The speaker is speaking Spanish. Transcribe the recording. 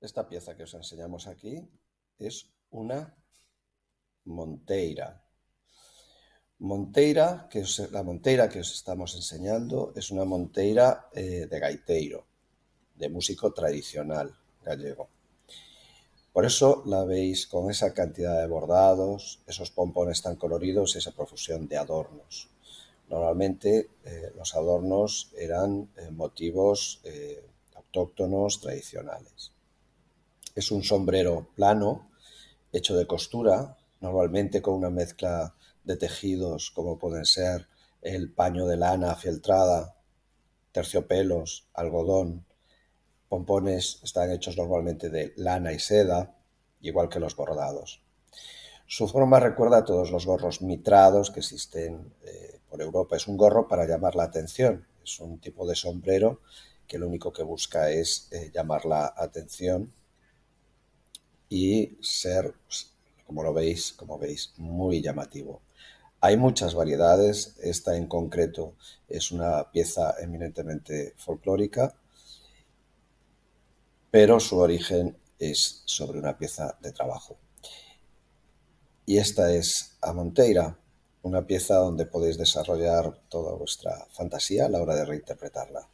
Esta pieza que os enseñamos aquí es una monteira. La monteira que os estamos enseñando es una monteira de gaiteiro, de músico tradicional gallego. Por eso la veis con esa cantidad de bordados, esos pompones tan coloridos y esa profusión de adornos. Normalmente los adornos eran motivos autóctonos tradicionales. Es un sombrero plano, hecho de costura, normalmente con una mezcla de tejidos como pueden ser el paño de lana fieltrada, terciopelos, algodón. Pompones están hechos normalmente de lana y seda, igual que los bordados. Su forma recuerda a todos los gorros mitrados que existen por Europa. Es un gorro para llamar la atención. Es un tipo de sombrero que lo único que busca es llamar la atención y ser, como veis, muy llamativo. Hay muchas variedades. Esta en concreto es una pieza eminentemente folclórica, pero su origen es sobre una pieza de trabajo. Y esta es a Monteira, una pieza donde podéis desarrollar toda vuestra fantasía a la hora de reinterpretarla.